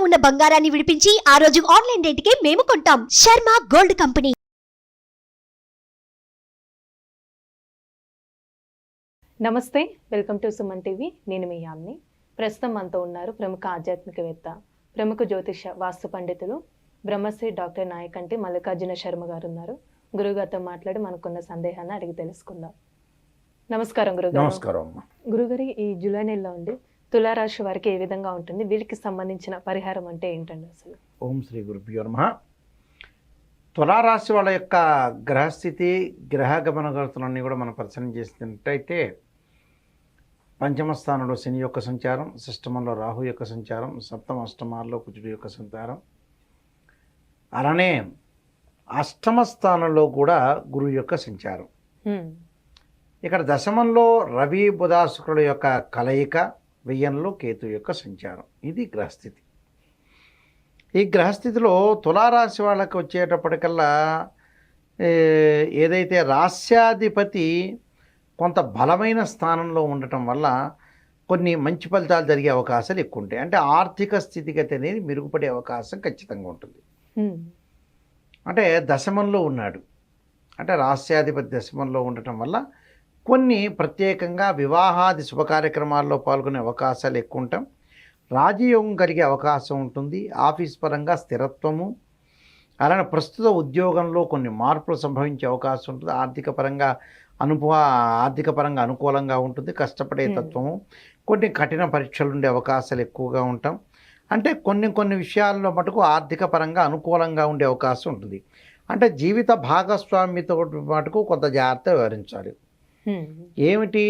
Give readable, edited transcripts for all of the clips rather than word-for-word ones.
ఉన్న బంగారాన్ని విడిపించి ఆ రోజు ఆన్లైన్ రేటుకే మేము కొంటాం. Sharma gold company. నమస్తే, వెల్కమ్ టు సుమన్ టీవీ. నేను మీ యామ్ని. ప్రస్తుతం మనతో ఉన్నారు ప్రముఖ ఆధ్యాత్మికవేత్త, ప్రముఖ జ్యోతిష వాస్తు పండితులు బ్రహ్మశ్రీ డాక్టర్ నాయకంటి మల్లికార్జున శర్మ గారు ఉన్నారు. గురుగారితో మాట్లాడి మనకున్న సందేహాన్ని అడిగి తెలుసుకుందాం. నమస్కారం గురుగారు. నమస్కారం. గురుగారి, ఈ జూలై నెలలో ఉండి తులారాశి వారికి ఏ విధంగా ఉంటుంది, వీరికి సంబంధించిన పరిహారం అంటే ఏంటండి అసలు? ఓం శ్రీ గురుభ్యో నమః. తులారాశి వాళ్ళ యొక్క గ్రహస్థితి, గ్రహ గమనగతులన్నీ కూడా మనం పరిశీలన చేసినట్టయితే పంచమ స్థానంలో శని యొక్క సంచారం, షష్టమంలో రాహు యొక్క సంచారం, సప్తమ అష్టమాల్లో కుజుడు యొక్క సంచారం, అలానే అష్టమ స్థానంలో కూడా గురువు యొక్క సంచారం. ఇక్కడ దశమంలో రవి బుధ శుక్రుల యొక్క కలయిక, వ్యయంలో కేతు యొక్క సంచారం. ఇది గ్రహస్థితి. ఈ గ్రహస్థితిలో తులారాశి వాళ్ళకి వచ్చేటప్పటికల్లా ఏదైతే రాస్యాధిపతి కొంత బలమైన స్థానంలో ఉండటం వల్ల కొన్ని మంచి ఫలితాలు జరిగే అవకాశాలు ఎక్కువ ఉంటాయి. అంటే ఆర్థిక స్థితిగతి అనేది మెరుగుపడే అవకాశం ఖచ్చితంగా ఉంటుంది. అంటే దశమంలో ఉన్నాడు, అంటే రాస్యాధిపతి దశమంలో ఉండటం వల్ల కొన్ని ప్రత్యేకంగా వివాహాది శుభ కార్యక్రమాల్లో పాల్గొనే అవకాశాలు ఎక్కువ ఉంటాం. రాజయోగం కలిగే అవకాశం ఉంటుంది. ఆఫీస్ పరంగా స్థిరత్వము, అలానే ప్రస్తుత ఉద్యోగంలో కొన్ని మార్పులు సంభవించే అవకాశం ఉంటుంది. ఆర్థిక పరంగా అనుకూలంగా ఉంటుంది. కష్టపడే తత్వము, కొన్ని కఠిన పరీక్షలు ఉండే అవకాశాలు ఎక్కువగా ఉంటాం. అంటే కొన్ని విషయాల్లో మటుకు ఆర్థిక పరంగా అనుకూలంగా ఉండే అవకాశం ఉంటుంది. అంటే జీవిత భాగస్వామితో మటుకు కొంత జాగ్రత్త వ్యవహరించాలి. ఏమిటి,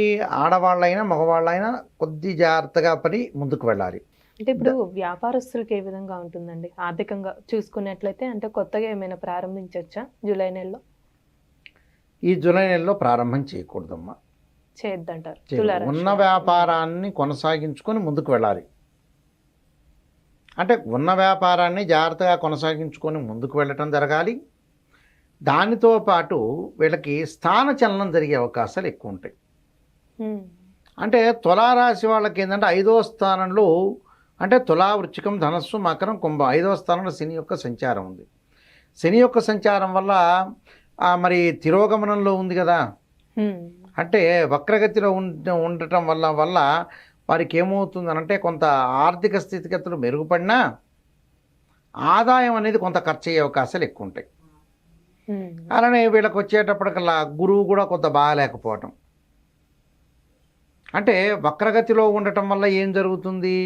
ఆడవాళ్ళైనా మగవాళ్ళైనా కొద్ది జాగ్రత్తగా పడి ముందుకు వెళ్ళాలి. అంటే ఇప్పుడు వ్యాపారస్తులకు ఏ విధంగా ఉంటుందండి ఆర్థికంగా చూసుకున్నట్లయితే? అంటే కొత్తగా ఏమైనా ప్రారంభించవచ్చా జూలై నెలలో? ఈ జూలై నెలలో ప్రారంభం చేయకూడదమ్మా, చేయొద్దంటారు. ఉన్న వ్యాపారాన్ని కొనసాగించుకొని ముందుకు వెళ్ళాలి. అంటే ఉన్న వ్యాపారాన్ని జాగ్రత్తగా కొనసాగించుకొని ముందుకు వెళ్ళటం జరగాలి. దానితో పాటు వీళ్ళకి స్థాన చలనం జరిగే అవకాశాలు ఎక్కువ ఉంటాయి. అంటే తులారాశి వాళ్ళకి ఏంటంటే 5వ స్థానంలో, అంటే తులా, వృశ్చికం, ధనస్సు, మకరం, కుంభం 5వ స్థానంలో శని యొక్క సంచారం ఉంది. శని యొక్క సంచారం వల్ల మరి తిరోగమనంలో ఉంది కదా, అంటే వక్రగతిలో ఉండటం వల్ల వారికి ఏమవుతుందనంటే కొంత ఆర్థిక స్థితిగతులు మెరుగుపడినా ఆదాయం అనేది కొంత ఖర్చు అయ్యే అవకాశాలు ఎక్కువ ఉంటాయి. అలానే వీళ్ళకి వచ్చేటప్పటికల్లా గురువు కూడా కొంత బాగాలేకపోవటం, అంటే వక్రగతిలో ఉండటం వల్ల ఏం జరుగుతుంది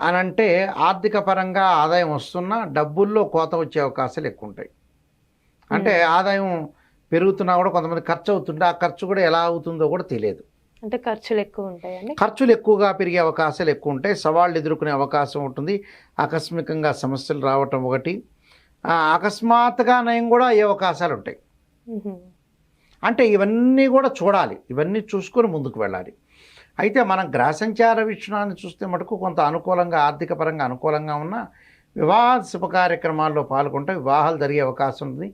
అని అంటే ఆర్థిక పరంగా ఆదాయం వస్తున్నా డబ్బుల్లో కోత వచ్చే అవకాశాలు ఎక్కువ ఉంటాయి. అంటే ఆదాయం పెరుగుతున్నా కూడా కొంతమంది ఖర్చు అవుతుంటే ఆ ఖర్చు కూడా ఎలా అవుతుందో కూడా తెలియదు. అంటే ఖర్చులు ఎక్కువ ఉంటాయండి. ఖర్చులు ఎక్కువగా పెరిగే అవకాశాలు ఎక్కువ ఉంటాయి. సవాళ్ళు ఎదుర్కొనే అవకాశం ఉంటుంది. ఆకస్మికంగా సమస్యలు రావటం ఒకటి, అకస్మాత్తుగా నయం కూడా అయ్యే అవకాశాలు ఉంటాయి. అంటే ఇవన్నీ కూడా చూడాలి, ఇవన్నీ చూసుకొని ముందుకు వెళ్ళాలి. అయితే మనం గ్రహ సంచార విషయాన్ని చూస్తే మటుకు కొంత అనుకూలంగా, ఆర్థిక పరంగా అనుకూలంగా ఉన్న వివాహ శుభ కార్యక్రమాల్లో పాల్గొంటే వివాహాలు జరిగే అవకాశం ఉంది.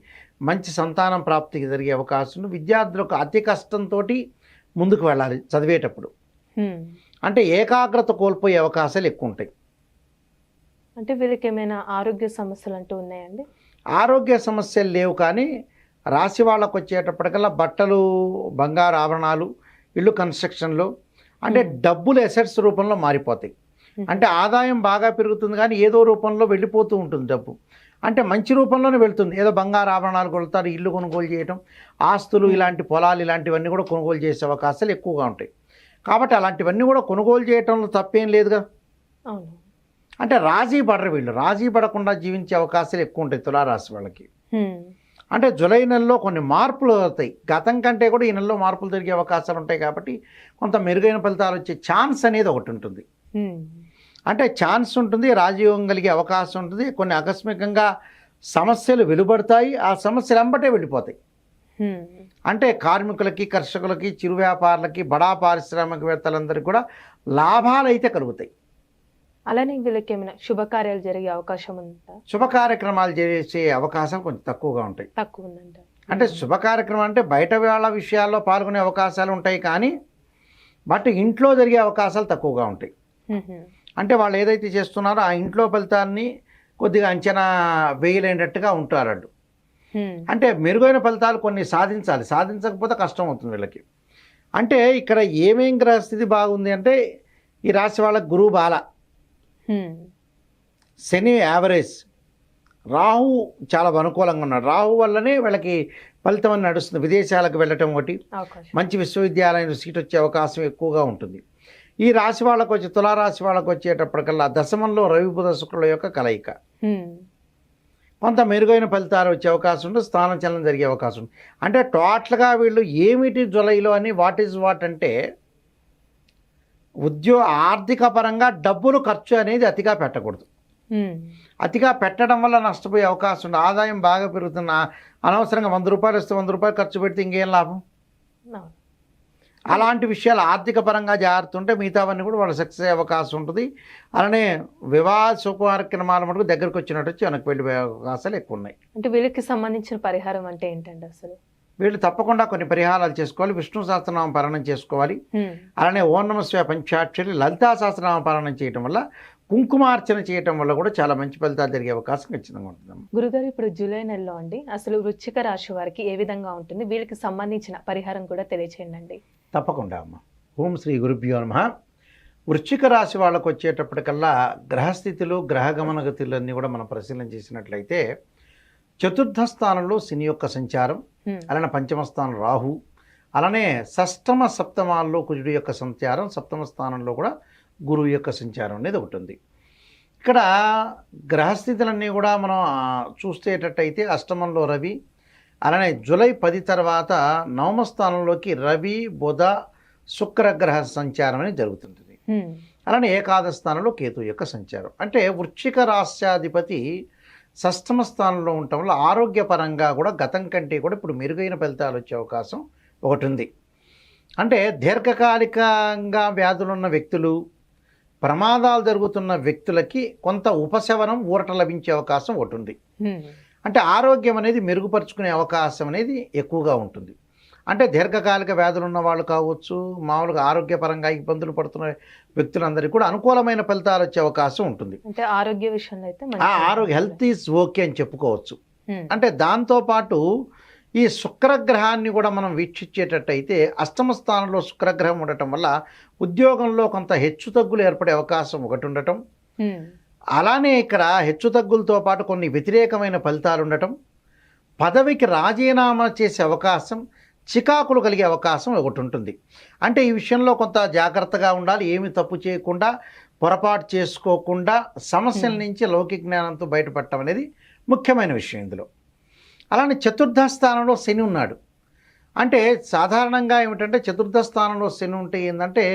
మంచి సంతానం ప్రాప్తికి జరిగే అవకాశం ఉంది. విద్యార్థులకు అతి కష్టంతో ముందుకు వెళ్ళాలి చదివేటప్పుడు. అంటే ఏకాగ్రత కోల్పోయే అవకాశాలు ఎక్కువ ఉంటాయి. అంటే వీరికి ఏమైనా ఆరోగ్య సమస్యలు అంటూ ఉన్నాయండి? ఆరోగ్య సమస్యలు లేవు, కానీ రాశి వాళ్ళకు వచ్చేటప్పటికల్లా బట్టలు, బంగారు ఆభరణాలు, ఇల్లు కన్స్ట్రక్షన్లో అంటే డబ్బులు ఎసెట్స్ రూపంలో మారిపోతాయి. అంటే ఆదాయం బాగా పెరుగుతుంది కానీ ఏదో రూపంలో వెళ్ళిపోతూ ఉంటుంది డబ్బు. అంటే మంచి రూపంలోనే వెళ్తుంది. ఏదో బంగారు ఆభరణాలు కొలుతారు, ఇల్లు కొనుగోలు చేయటం, ఆస్తులు, ఇలాంటి పొలాలు, ఇలాంటివన్నీ కూడా కొనుగోలు చేసే అవకాశాలు ఎక్కువగా ఉంటాయి. కాబట్టి అలాంటివన్నీ కూడా కొనుగోలు చేయటంలో తప్పేం లేదుగా. అవును. అంటే రాజీ పడరు వీళ్ళు, రాజీ పడకుండా జీవించే అవకాశాలు ఎక్కువ ఉంటాయి తులారాశి వాళ్ళకి. అంటే జూలై నెలలో కొన్ని మార్పులు అవుతాయి. గతం కంటే కూడా ఈ నెలలో మార్పులు జరిగే అవకాశాలు ఉంటాయి. కాబట్టి కొంత మెరుగైన ఫలితాలు వచ్చే ఛాన్స్ అనేది ఒకటి ఉంటుంది. అంటే ఛాన్స్ ఉంటుంది, రాజయోగం కలిగే అవకాశం ఉంటుంది. కొన్ని ఆకస్మికంగా సమస్యలు వెలువడతాయి, ఆ సమస్యలు వెంబటే వెళ్ళిపోతాయి. అంటే కార్మికులకి, కర్షకులకి, చిరు వ్యాపారులకి, బడా పారిశ్రామికవేత్తలందరికీ కూడా లాభాలు అయితే కలుగుతాయి. అలానే వీళ్ళకి ఏమైనా శుభకార్యాలు జరిగే అవకాశం ఉందా? శుభ కార్యక్రమాలు చేసే అవకాశం కొంచెం తక్కువగా ఉంటాయి. తక్కువ ఉందంట. అంటే శుభ కార్యక్రమం అంటే బయట వాళ్ళ విషయాల్లో పాల్గొనే అవకాశాలు ఉంటాయి, కానీ బట్ ఇంట్లో జరిగే అవకాశాలు తక్కువగా ఉంటాయి. అంటే వాళ్ళు ఏదైతే చేస్తున్నారో ఆ ఇంట్లో ఫలితాన్ని కొద్దిగా అంచనా వేయలేనట్టుగా ఉంటారు వాళ్ళు. అంటే మెరుగైన ఫలితాలు కొన్ని సాధించాలి, సాధించకపోతే కష్టం అవుతుంది వీళ్ళకి. అంటే ఇక్కడ ఏమేం గ్రహస్థితి బాగుంది అంటే ఈ రాశి వాళ్ళకి గురువు బాల, శని యావరేజ్, రాహు చాలా అనుకూలంగా ఉన్నాడు. రాహు వల్లనే వీళ్ళకి ఫలితం అని నడుస్తుంది. విదేశాలకు వెళ్ళటం ఒకటి, మంచి విశ్వవిద్యాలయం సీట్ వచ్చే అవకాశం ఎక్కువగా ఉంటుంది. ఈ రాశి వాళ్ళకు వచ్చి తులారాశి వాళ్ళకు వచ్చేటప్పటికల్లా దశమంలో రవి బుధ శుక్రుల యొక్క కలయిక, కొంత మెరుగైన ఫలితాలు వచ్చే అవకాశం ఉంటుంది, స్థానచలనం జరిగే అవకాశం ఉంది. అంటే టోటల్గా వీళ్ళు ఏమిటి జులైలో అని వాట్ ఈజ్ వాట్ అంటే ఆర్థిక పరంగా డబ్బులు ఖర్చు అనేది అతిగా పెట్టకూడదు. అతిగా పెట్టడం వల్ల నష్టపోయే అవకాశం ఉంది. ఆదాయం బాగా పెరుగుతున్న అనవసరంగా 100 రూపాయలు వస్తే 100 రూపాయలు ఖర్చు పెడితే ఇంకేం లాభం? అలాంటి విషయాలు ఆర్థిక పరంగా జాగ్రత్త ఉంటే మిగతావన్నీ కూడా వాళ్ళు సక్సెస్ అయ్యే అవకాశం ఉంటుంది. అలానే వివాహ శుభ కార్యక్రమాల మటుకు దగ్గరకు వచ్చినట్టు వచ్చి వెనక్కి వెళ్ళిపోయే అవకాశాలు ఎక్కువ ఉన్నాయి. అంటే వీళ్ళకి సంబంధించిన పరిహారం అంటే ఏంటండి అసలు? వీళ్ళు తప్పకుండా కొన్ని పరిహారాలు చేసుకోవాలి. విష్ణు సహస్రనామ పారాయణం చేసుకోవాలి. అలానే ఓం నమః శివాయ పంచాక్షరి లలితా సహస్రనామ పారాయణం చేయటం వల్ల, కుంకుమార్చన చేయటం వల్ల కూడా చాలా మంచి ఫలితాలు జరిగే అవకాశం ఖచ్చితంగా ఉంటుంది. గురుగారు, ఇప్పుడు జూలై నెలలో అండి అసలు వృశ్చిక రాశి వారికి ఏ విధంగా ఉంటుంది, వీళ్ళకి సంబంధించిన పరిహారం కూడా తెలియచేయండి. తప్పకుండా అమ్మ. ఓం శ్రీ గురుభ్యో నమః. వృశ్చిక రాశి వాళ్ళకు వచ్చేటప్పటికల్లా గ్రహస్థితులు గ్రహగమన గతులన్నీ కూడా మనం పరిశీలన చేసినట్లయితే చతుర్థ స్థానంలో శని యొక్క సంచారం, అలానే పంచమ స్థానం రాహు, అలానే షష్టమ సప్తమాల్లో కుజుడు యొక్క సంచారం, సప్తమ స్థానంలో కూడా గురువు యొక్క సంచారం అనేది ఒకటి ఉంది. ఇక్కడ గ్రహస్థితులన్నీ కూడా మనం చూసేటట్టయితే అష్టమంలో రవి, అలానే జూలై 10 తర్వాత నవమ స్థానంలోకి రవి బుధ శుక్రగ్రహ సంచారం అనేది జరుగుతుంటుంది. అలానే ఏకాదశ స్థానంలో కేతు యొక్క సంచారం. అంటే వృశ్చిక రాశ్యాధిపతి షష్టమ స్థానంలో ఉండటం వల్ల ఆరోగ్యపరంగా కూడా గతం కంటే కూడా ఇప్పుడు మెరుగైన ఫలితాలు వచ్చే అవకాశం ఒకటి ఉంది. అంటే దీర్ఘకాలికంగా వ్యాధులున్న వ్యక్తులు, ప్రమాదాలు జరుగుతున్న వ్యక్తులకి కొంత ఉపశమనం ఊరట లభించే అవకాశం ఒకటి ఉంది. అంటే ఆరోగ్యం అనేది మెరుగుపరుచుకునే అవకాశం అనేది ఎక్కువగా ఉంటుంది. అంటే దీర్ఘకాలిక వ్యాధులు ఉన్న వాళ్ళు కావచ్చు, మామూలుగా ఆరోగ్యపరంగా ఇబ్బందులు పడుతున్న వ్యక్తులందరికీ కూడా అనుకూలమైన ఫలితాలు వచ్చే అవకాశం ఉంటుంది. అంటే ఆరోగ్య విషయంలో అయితే ఆరోగ్య హెల్త్ ఈజ్ ఓకే అని చెప్పుకోవచ్చు. అంటే దాంతోపాటు ఈ శుక్రగ్రహాన్ని కూడా మనం వీక్షించేటట్టయితే అష్టమ స్థానంలో శుక్రగ్రహం ఉండటం వల్ల ఉద్యోగంలో కొంత హెచ్చు తగ్గులు ఏర్పడే అవకాశం ఒకటి ఉండటం, అలానే ఇక్కడ హెచ్చు తగ్గులతో పాటు కొన్ని వ్యతిరేకమైన ఫలితాలు ఉండటం, పదవికి రాజీనామా చేసే అవకాశం, చికాకులు కలిగే అవకాశం ఒకటి ఉంటుంది. అంటే ఈ విషయంలో కొంత జాగ్రత్తగా ఉండాలి. ఏమి తప్పు చేయకుండా, పొరపాటు చేసుకోకుండా సమస్యల నుంచి లౌకిక జ్ఞానంతో బయటపడటం అనేది ముఖ్యమైన విషయం ఇందులో. అలానే చతుర్థ స్థానంలో శని ఉన్నాడు. అంటే సాధారణంగా ఏమిటంటే చతుర్థ స్థానంలో శని ఉంటే ఏంటంటే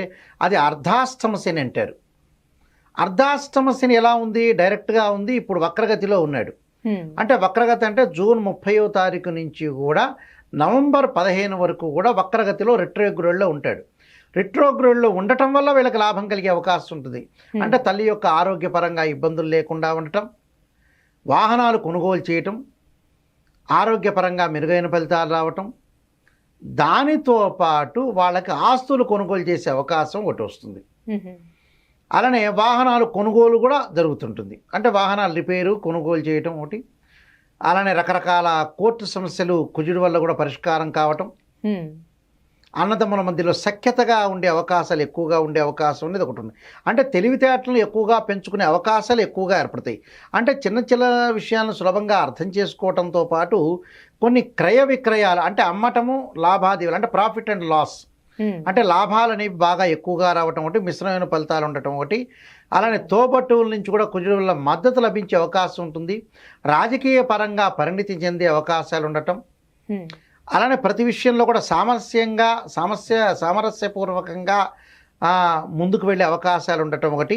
అది అర్ధాష్టమ శని అంటారు. అర్ధాష్టమ శని ఎలా ఉంది? డైరెక్ట్గా ఉంది. ఇప్పుడు వక్రగతిలో ఉన్నాడు. అంటే వక్రగతి అంటే జూన్ 30వ తారీఖు నుంచి కూడా నవంబర్ 15 వరకు కూడా వక్రగతిలో రెట్రోగ్రేడ్లో ఉంటాడు. రెట్రోగ్రేడ్లో ఉండటం వల్ల వీళ్ళకి లాభం కలిగే అవకాశం ఉంటుంది. అంటే తల్లి యొక్క ఆరోగ్యపరంగా ఇబ్బందులు లేకుండా ఉండటం, వాహనాలు కొనుగోలు చేయటం, ఆరోగ్యపరంగా మెరుగైన ఫలితాలు రావటం, దానితో పాటు వాళ్ళకి ఆస్తులు కొనుగోలు చేసే అవకాశం ఒకటి వస్తుంది. అలానే వాహనాలు కొనుగోలు కూడా జరుగుతుంటుంది. అంటే వాహనాలు రిపేరు కొనుగోలు చేయటం ఒకటి. అలానే రకరకాల కోర్టు సమస్యలు కుజుడి వల్ల కూడా పరిష్కారం కావటం, అన్నదమ్ముల మధ్యలో సఖ్యతగా ఉండే అవకాశాలు ఎక్కువగా ఉండే అవకాశం అనేది ఒకటి ఉంది. అంటే తెలివితేటలను ఎక్కువగా పెంచుకునే అవకాశాలు ఎక్కువగా ఏర్పడతాయి. అంటే చిన్న చిన్న విషయాలను సులభంగా అర్థం చేసుకోవటంతో పాటు కొన్ని క్రయ విక్రయాలు అంటే అమ్మటము, లాభాదేవులు అంటే ప్రాఫిట్ అండ్ లాస్, అంటే లాభాలు అనేవి బాగా ఎక్కువగా రావటం ఒకటి, మిశ్రమైన ఫలితాలు ఉండటం ఒకటి. అలానే తోబట్టువుల నుంచి కూడా కుజుడు వల్ల మద్దతు లభించే అవకాశం ఉంటుంది. రాజకీయ పరంగా పరిణితి చెందే అవకాశాలు ఉండటం, అలానే ప్రతి విషయంలో కూడా సామరస్యపూర్వకంగా ముందుకు వెళ్ళే అవకాశాలు ఉండటం ఒకటి,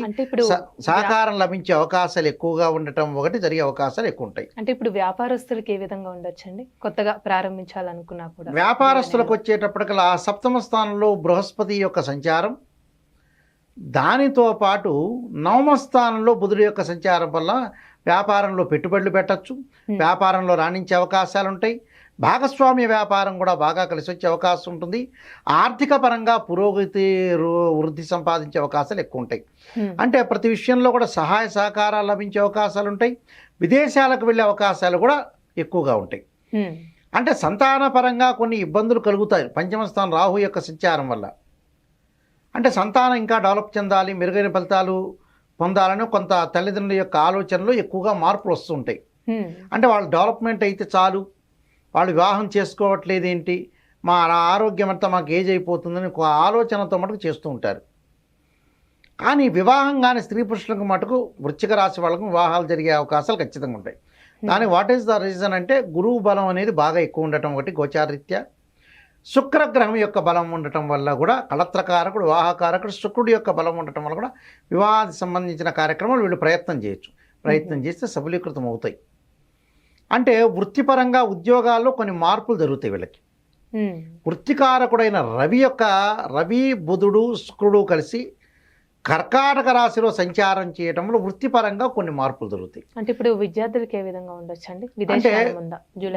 సహకారం లభించే అవకాశాలు ఎక్కువగా ఉండటం ఒకటి, జరిగే అవకాశాలు ఎక్కువ ఉంటాయి. అంటే ఇప్పుడు వ్యాపారస్తులకు ఏ విధంగా ఉండొచ్చండి? కొత్తగా ప్రారంభించాలనుకున్నా కూడా వ్యాపారస్తులకు వచ్చేటప్పటికల్లా సప్తమ స్థానంలో బృహస్పతి యొక్క సంచారం, దానితో పాటు నవమ స్థానంలో బుధుడి యొక్క సంచారం వల్ల వ్యాపారంలో పెట్టుబడులు పెట్టచ్చు, వ్యాపారంలో రాణించే అవకాశాలు ఉంటాయి. భాగస్వామ్య వ్యాపారం కూడా బాగా కలిసి వచ్చే అవకాశం ఉంటుంది. ఆర్థిక పరంగా పురోగతి వృద్ధి సంపాదించే అవకాశాలు ఎక్కువ ఉంటాయి. అంటే ప్రతి విషయంలో కూడా సహాయ సహకారాలు లభించే అవకాశాలు ఉంటాయి. విదేశాలకు వెళ్ళే అవకాశాలు కూడా ఎక్కువగా ఉంటాయి. అంటే సంతానపరంగా కొన్ని ఇబ్బందులు కలుగుతాయి పంచమ స్థానం రాహు యొక్క సంచారం వల్ల. అంటే సంతానం ఇంకా డెవలప్ చెందాలి, మెరుగైన ఫలితాలు పొందాలని కొంత తల్లిదండ్రుల యొక్క ఆలోచనలు ఎక్కువగా మార్పులు వస్తుంటాయి. అంటే వాళ్ళ డెవలప్మెంట్ అయితే చాలు, వాళ్ళు వివాహం చేసుకోవట్లేదు ఏంటి, మా ఆరోగ్యం అంతా మాకు ఏజ్ అయిపోతుందని ఒక ఆలోచనతో మటుకు చేస్తూ ఉంటారు. కానీ వివాహం కానీ స్త్రీ పురుషులకు మటుకు వృశ్చిక రాశి వాళ్ళకు వివాహాలు జరిగే అవకాశాలు ఖచ్చితంగా ఉంటాయి. దానికి వాట్ ఈస్ ద రీజన్ అంటే గురువు బలం అనేది బాగా ఎక్కువ ఉండటం ఒకటి గోచారరీత్యా, శుక్రగ్రహం యొక్క బలం ఉండటం వల్ల కూడా కళత్రకారకుడు వివాహకారకుడు శుక్రుడి యొక్క బలం ఉండటం వల్ల కూడా వివాహానికి సంబంధించిన కార్యక్రమాలు వీళ్ళు ప్రయత్నం చేయొచ్చు. ప్రయత్నం చేస్తే సఫలీకృతం అవుతాయి. అంటే వృత్తిపరంగా ఉద్యోగాల్లో కొన్ని మార్పులు జరుగుతాయి వీళ్ళకి. వృత్తికారకుడైన రవి బుధుడు శుక్రుడు కలిసి కర్కాటక రాశిలో సంచారం చేయడంలో వృత్తిపరంగా కొన్ని మార్పులు జరుగుతాయి. అంటే ఇప్పుడు విద్యార్థులకు ఏ విధంగా ఉండొచ్చు అండి? అంటే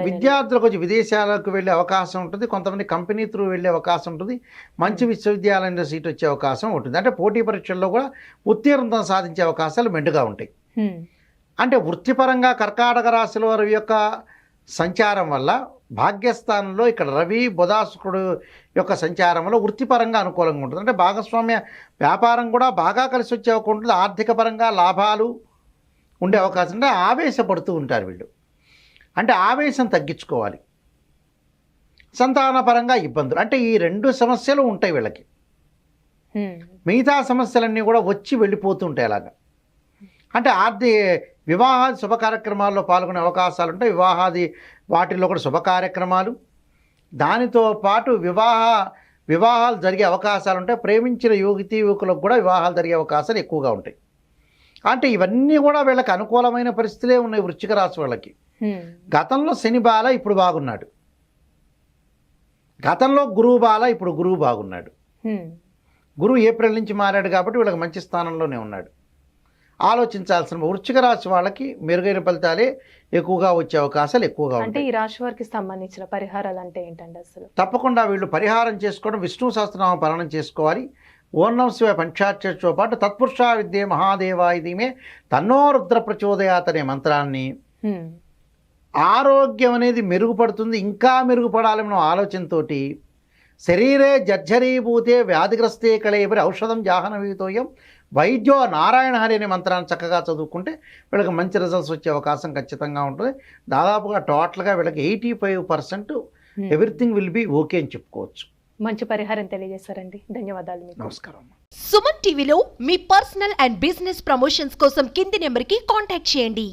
విద్యార్థులకు వచ్చి విదేశాలకు వెళ్ళే అవకాశం ఉంటుంది, కొంతమంది కంపెనీ త్రూ వెళ్ళే అవకాశం ఉంటుంది, మంచి విశ్వవిద్యాలయంలో సీట్ వచ్చే అవకాశం ఉంటుంది. అంటే పోటీ పరీక్షల్లో కూడా ఉత్తీర్ణత సాధించే అవకాశాలు మెండుగా ఉంటాయి. అంటే వృత్తిపరంగా కర్కాటక రాశిలో రవి యొక్క సంచారం వల్ల భాగ్యస్థానంలో ఇక్కడ రవి బుధ శుక్రుడు యొక్క సంచారం వల్ల వృత్తిపరంగా అనుకూలంగా ఉంటుంది. అంటే భాగస్వామ్య వ్యాపారం కూడా బాగా కలిసి వచ్చే అవకాశం ఉంటుంది. ఆర్థిక పరంగా లాభాలు ఉండే అవకాశం అంటే ఆవేశపడుతూ ఉంటారు వీళ్ళు. అంటే ఆవేశం తగ్గించుకోవాలి. సంతానపరంగా ఇబ్బందులు అంటే ఈ రెండు సమస్యలు ఉంటాయి వీళ్ళకి. మిగతా సమస్యలన్నీ కూడా వచ్చి వెళ్ళిపోతూ ఉంటాయి. అలాగా అంటే వివాహాది శుభ కార్యక్రమాల్లో పాల్గొనే అవకాశాలు ఉంటాయి. వాటిల్లో కూడా శుభ కార్యక్రమాలు, దానితో పాటు వివాహాలు జరిగే అవకాశాలు ఉంటాయి. ప్రేమించిన యువకులకు కూడా వివాహాలు జరిగే అవకాశాలు ఎక్కువగా ఉంటాయి. అంటే ఇవన్నీ కూడా వీళ్ళకి అనుకూలమైన పరిస్థితులే ఉన్నాయి వృశ్చిక రాశి వాళ్ళకి. గతంలో శని బాల, ఇప్పుడు బాగున్నాడు. గతంలో గురువు బాల, ఇప్పుడు గురువు బాగున్నాడు. గురువు ఏప్రిల్ నుంచి మారాడు కాబట్టి వీళ్ళకి మంచి స్థానంలోనే ఉన్నాడు. ఆలోచించాల్సిన వృశ్చిక రాశి వాళ్ళకి మెరుగైన ఫలితాలే ఎక్కువగా వచ్చే అవకాశాలు ఎక్కువగా ఉంటాయి. అంటే ఈ రాశి వారికి సంబంధించిన పరిహారాలు అంటే ఏంటండి అసలు? తప్పకుండా వీళ్ళు పరిహారం చేసుకోవడం, విష్ణు సహస్రనామ పారాయణం చేసుకోవాలి. ఓం నమః శివాయ పంచాక్షరితో పాటు తత్పురుషా విద్యే మహాదేవాయ ధీమే తన్నో రుద్ర ప్రచోదయాత్ అనే మంత్రాన్ని, ఆరోగ్యం అనేది మెరుగుపడుతుంది, ఇంకా మెరుగుపడాలన్న ఆలోచనతో శరీరే జర్జరీభూతే వ్యాధిగ్రస్తే కళేబరి ఔషధం జాహ్నవీతోయం వైద్యో నారాయణ హరి అనే మంత్రాన్ని చక్కగా చదువుకుంటే వీళ్ళకి మంచి రిజల్ట్స్ వచ్చే అవకాశం ఖచ్చితంగా ఉంటుంది. దాదాపుగా టోటల్గా వీళ్ళకి 85% ఎవ్రీథింగ్ విల్ బి ఓకే అని చెప్పుకోవచ్చు. మంచి పరిహారం తెలియజేశారండి, ధన్యవాదాలు మీకు. నమస్కారం. సుమన్ టీవీలో మీ పర్సనల్ అండ్ బిజినెస్ ప్రమోషన్స్ కోసం కింది నెంబర్కి కాంటాక్ట్ చేయండి.